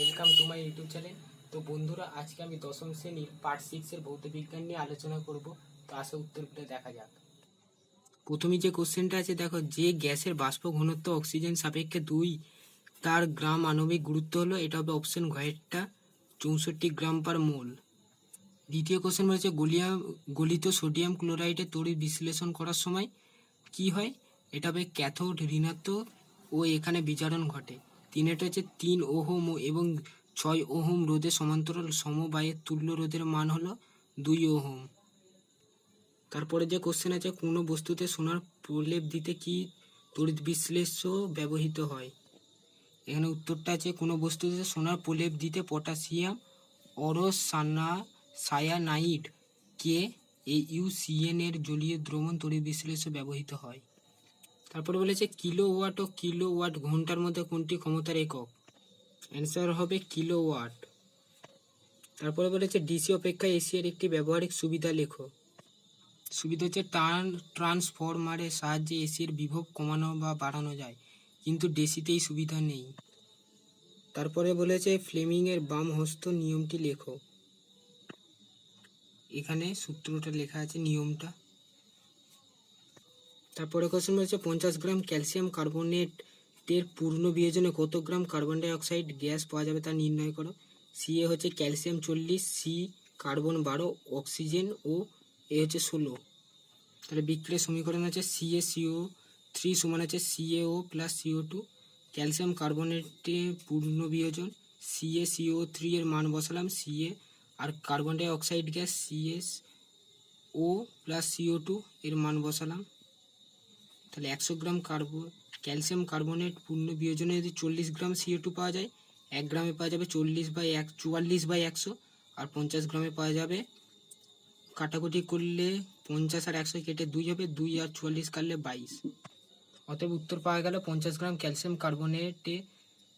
Welcome to my YouTube channel. তো বন্ধুরা, আজকে আমি দশম শ্রেণীর পার্ট 6-এর ভৌতবিজ্ঞান নিয়ে আলোচনা করব। তো আসে উত্তরগুলো দেখা যাক। প্রথমে যে কোশ্চেনটা আছে দেখো, যে গ্যাসের বাষ্প ঘনত্ব অক্সিজেন সাপেক্ষে 2 তার গ্রাম আণবিক গুরুত্ব হলো, এটা হবে অপশন ঘয়েরটা 64 গ্রাম পার মোল। দ্বিতীয় কোশ্চেন বলেছে গলিত সোডিয়াম ক্লোরাইডের তড়িৎ বিশ্লেষণ করার সময় কি হয়, এটা হবে ক্যাথোড ঋণাত্মক ও এখানে বিজারণ ঘটে। তিনটা হচ্ছে 3 ওহম এবং 6 ওহম রোধের সমান্তরাল সমবায়ের তুল্য রোধের মান হলো 2 ওহম। তারপরে যে কোশ্চেন আছে, কোনো বস্তুতে সোনার প্রলেপ দিতে কি তড়িৎ বিশ্লেষ্য ব্যবহৃত হয়। এখানে উত্তরটা আছে, কোনো বস্তুতে সোনার প্রলেপ দিতে পটাশিয়াম সায়ানাইড কে AuCN এর জলীয় দ্রবণ তড়িৎ বিশ্লেষ্য ব্যবহৃত হয়। তারপরে বলেছে কিলোওয়াট ও কিলোওয়াট ঘন্টার মধ্যে কোনটি ক্ষমতার একক। অ্যান্সার হবে কিলোওয়াট। তারপরে বলেছে ডিসি অপেক্ষা এসি এর একটি ব্যবহারিক সুবিধা লেখো। সুবিধা হচ্ছে ট্রান্সফরমারের সাহায্যে এসির বিভব কমানো বা বাড়ানো যায়, কিন্তু ডিসিতে এই সুবিধা নেই। তারপরে বলেছে ফ্লেমিং এর বাম হস্ত নিয়মটি লেখো। এখানে সূত্রটা লেখা আছে, নিয়মটা। তারপরে কোশ্চেন বলেছে 50 গ্রাম ক্যালসিয়াম কার্বনেটের পূর্ণ বিয়োজনে কত গ্রাম কার্বন ডাই অক্সাইড গ্যাস পাওয়া যাবে তা নির্ণয় করো। সি এ হচ্ছে ক্যালসিয়াম 40, সি কার্বন 12, অক্সিজেন ও এ হচ্ছে 16। তাহলে বিক্রিয়ার সমীকরণ আছে CaCO3 সমান আছে CaO প্লাস CO2। ক্যালসিয়াম কার্বনেটে পূর্ণ বিয়োজন CaCO3 এর মান বসালাম Ca, আর carbon dioxide gas CaO plus CO2 এর মান বসালাম। তাহলে 100 গ্রাম ক্যালসিয়াম কার্বনেট পূর্ণ বিয়োজনে যদি 40 গ্রাম CO2 পাওয়া যায়, 1 গ্রামে পাওয়া যাবে 44/100, আর 50 গ্রামে পাওয়া যাবে, কাটাকুটি করলে 50 আর 100 কেটে 2 হবে, 2 আর 44 কাটলে 22। অতএব উত্তর পাওয়া গেল 50 গ্রাম ক্যালসিয়াম কার্বনেটে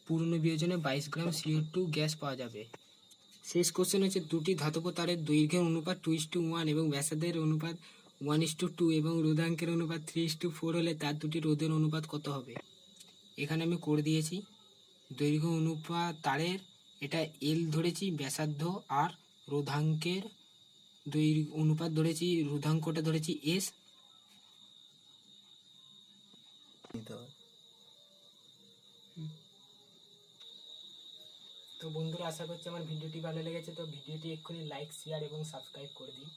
পূর্ণ বিয়োজনে 22 গ্রাম CO2 গ্যাস পাওয়া যাবে। শেষ কোশ্চেন হচ্ছে, দুটি ধাতব তারের দৈর্ঘ্যের অনুপাত 2:1 এবং ব্যাসার্ধের অনুপাত 1:2 এবং রোধাঙ্কের অনুপাত 3:4 হলে তার দুটি রোধের অনুপাত কত হবে। এখানে আমি করে দিয়েছি। দৈর্ঘ্য অনুপাত তারের এটা L ধরেছি, ব্যাসার্ধ আর রোধাঙ্কের দৈর্ঘ্য অনুপাত ধরেছি, রোধাঙ্কটা ধরেছি S। তো বন্ধুরা, আশা করছি আমার ভিডিওটি ভালো লেগেছে। তো ভিডিওটি এক্ষুনি লাইক, শেয়ার এবং সাবস্ক্রাইব করে দিন।